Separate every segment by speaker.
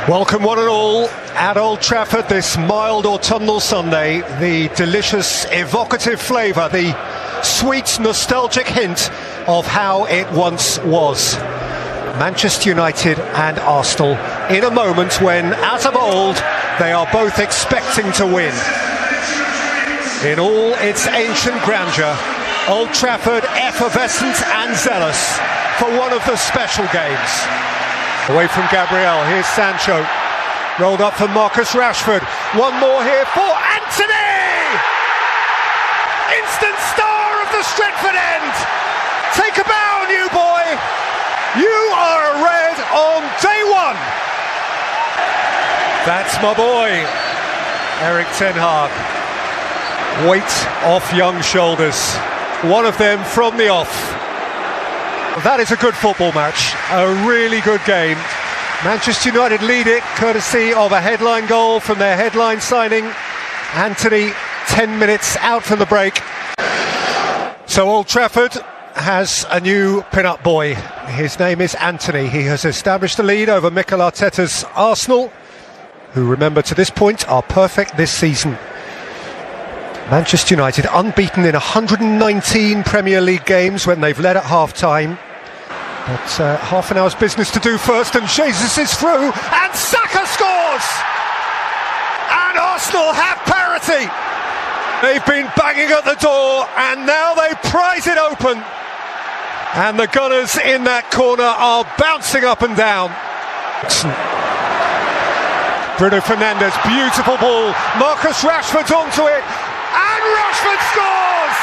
Speaker 1: Welcome one and all at Old Trafford this mild autumnal Sunday. The delicious, evocative flavour, the sweet, nostalgic hint of how it once was. Manchester United and Arsenal in a moment when, as of old, they are both expecting to win. In all its ancient grandeur, Old Trafford effervescent and zealous for one of the special games. Away from Gabriel, here's Sancho, rolled up for Marcus Rashford, one more here for Antony! Instant star of the Stretford end! Take a bow, new boy! You are a red on day one! That's my boy, Erik ten Hag. Weight off young shoulders, one of them from the off. That is a good football match, a really good game. Manchester United lead it courtesy of a headline goal from their headline signing, Antony, 10 minutes out from the break. So Old Trafford has a new pin-up boy. His name is Antony. He has established the lead over Mikel Arteta's Arsenal, who, remember, to this point are perfect this season. Manchester United unbeaten in 119 Premier League games when they've led at half-time. But half an hour's business to do first, and Jesus is through, and Saka scores! And Arsenal have parity! They've been banging at the door, and now they prise it open. And the Gunners in that corner are bouncing up and down. Bruno Fernandes, beautiful ball. Marcus Rashford's onto it. And Rashford scores!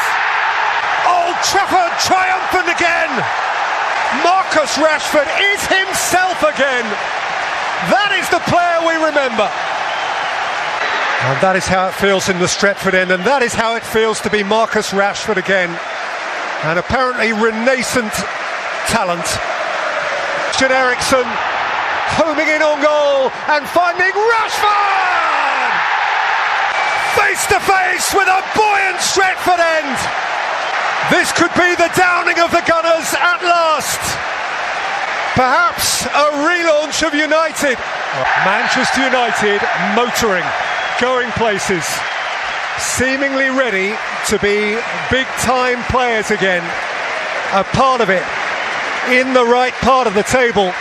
Speaker 1: Old Trafford triumphant again! Marcus Rashford is himself again! That is the player we remember! And that is how it feels in the Stretford end, and that is how it feels to be Marcus Rashford again. An apparently renascent talent. Christian Eriksen homing in on goal and finding Rashford! Face to face with a buoyant Stretford end. This could be the downing of the Gunners at last. Perhaps a relaunch of United. Manchester United motoring, going places, seemingly ready to be big-time players again. A part of it, in the right part of the table.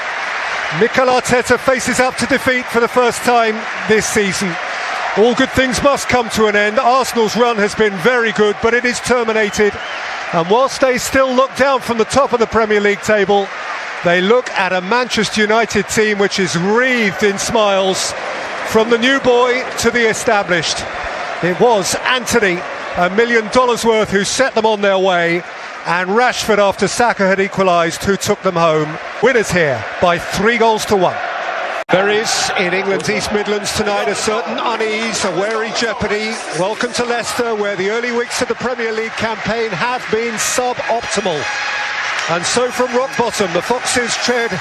Speaker 1: Mikel Arteta faces up to defeat for the first time this season. All good things must come to an end. Arsenal's run has been very good, but it is terminated. And whilst they still look down from the top of the Premier League table, they look at a Manchester United team which is wreathed in smiles, from the new boy to the established. It was Antony, $1 million worth, who set them on their way, and Rashford, after Saka had equalised, who took them home. Winners here by 3-1. There is, in England's East Midlands tonight, a certain unease, a wary jeopardy. Welcome to Leicester, where the early weeks of the Premier League campaign have been suboptimal. And so from rock bottom, the Foxes tread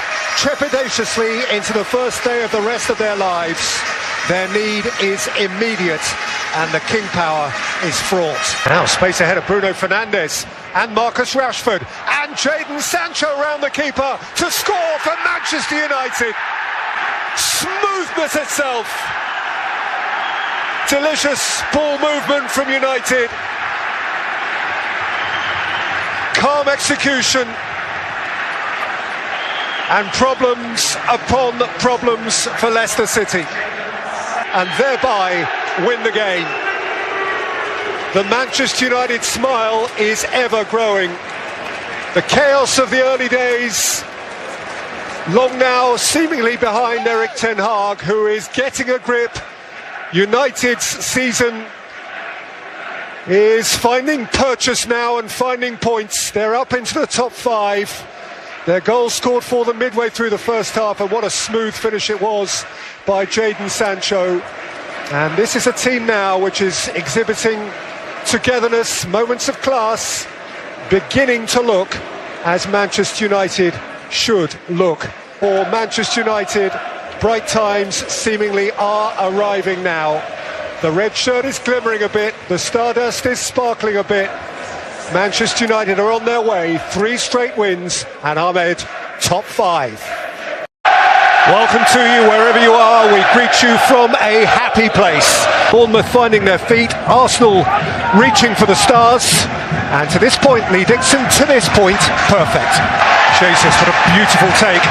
Speaker 1: trepidatiously into the first day of the rest of their lives. Their need is immediate, and the king power is fraught. Now space ahead of Bruno Fernandes and Marcus Rashford, and Jadon Sancho round the keeper to score for Manchester United. Smoothness itself. Delicious ball movement from United. Calm execution. And problems upon problems for Leicester City. And thereby win the game. The Manchester United smile is ever growing. The chaos of the early days, long now seemingly behind Erik ten Hag, who is getting a grip. United's season is finding purchase now and finding points. They're up into the top 5. Their goal scored for them midway through the first half, and what a smooth finish it was by Jadon Sancho. And this is a team now which is exhibiting togetherness, moments of class, beginning to look as Manchester United should look. For Manchester United, bright times seemingly are arriving now. The red shirt is glimmering a bit, the stardust is sparkling a bit. Manchester United are on their way, 3 straight wins, and Ahmed, top 5. Welcome to you wherever you are. greet you from a happy place. Bournemouth finding their feet, Arsenal reaching for the stars, and to this point, Lee Dixon, to this point, perfect. Jesus, what a beautiful take.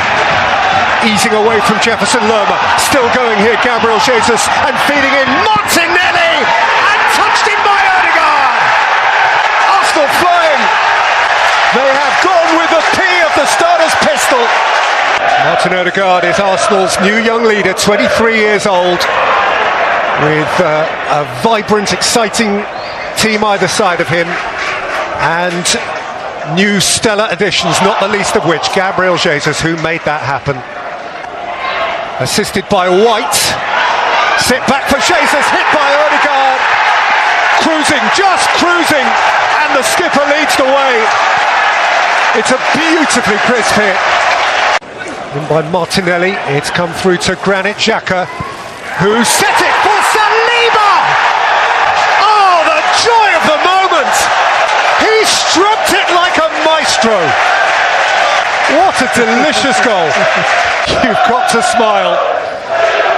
Speaker 1: Easing away from Jefferson Lerma, still going here, Gabriel Jesus, and feeding in Martinelli, and touched in by Odegaard. Arsenal flying. They have gone with the P of the starter's pistol. Martin Odegaard is Arsenal's new young leader, 23 years old, with a vibrant, exciting team either side of him, and new stellar additions, not the least of which Gabriel Jesus, who made that happen. Assisted by White, sit back for Jesus, hit by Odegaard, cruising, just cruising, and the skipper leads the way. It's a beautifully crisp hit. In by Martinelli, it's come through to Granit Xhaka, who set it for Saliba! Oh, the joy of the moment! He stroked it like a maestro. What a delicious goal. You've got to smile.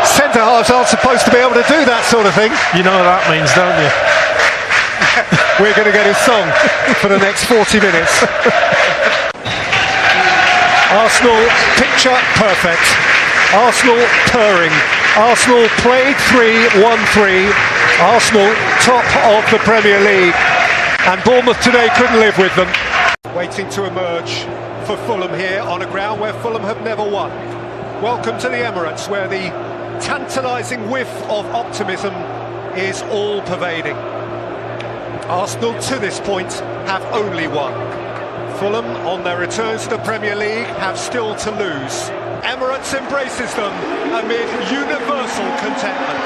Speaker 1: Centre-halves aren't supposed to be able to do that sort of thing.
Speaker 2: You know what that means, don't you?
Speaker 1: We're going to get his song for the next 40 minutes. Arsenal picture perfect. Arsenal purring. Arsenal played 3-1-3. Arsenal top of the Premier League. And Bournemouth today couldn't live with them. Waiting to emerge for Fulham here on a ground where Fulham have never won. Welcome to the Emirates, where the tantalising whiff of optimism is all-pervading. Arsenal, to this point, have only won. Fulham, on their return to the Premier League, have still to lose. Emirates embraces them amid universal contentment.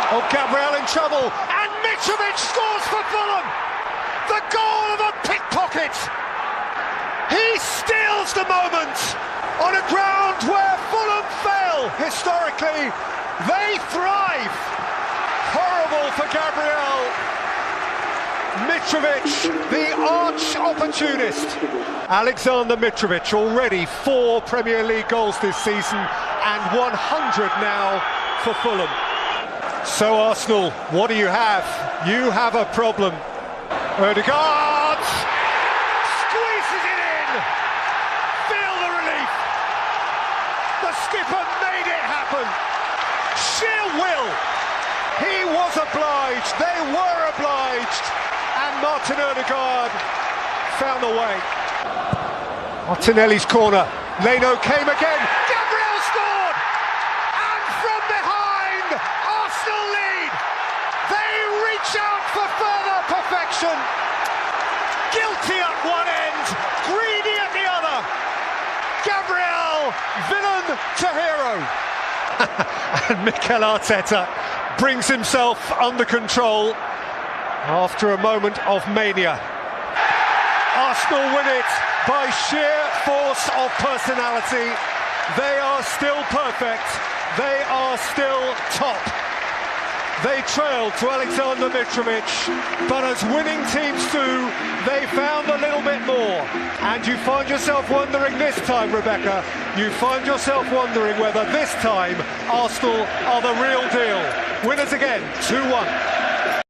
Speaker 1: Oh, Gabriel in trouble, and Mitrovic scores for Fulham! The goal of a pickpocket! He steals the moment on a ground where Fulham fail. Historically, they thrive. Horrible for Gabriel. Mitrovic, the arch opportunist. Alexander Mitrovic, already 4 Premier League goals this season and 100 now for Fulham. So Arsenal, what do you have? You have a problem. Odegaard squeezes it in. Feel the relief. The skipper made it happen. Sheer will. He was obliged. They were obliged. And Martin Odegaard found a way. Martinelli's corner. Leno came again. Gabriel scored. And from behind, Arsenal lead. They reach out for further perfection. Guilty at one end, greedy at the other. Gabriel, villain to hero. And Mikel Arteta brings himself under control after a moment of mania. Arsenal win it by sheer force of personality. They are still perfect. They are still top. They trailed to Alexander Mitrovic, but as winning teams do, they found a little bit more. And you find yourself wondering this time, Rebecca, you find yourself wondering whether this time Arsenal are the real deal. Winners again, 2-1.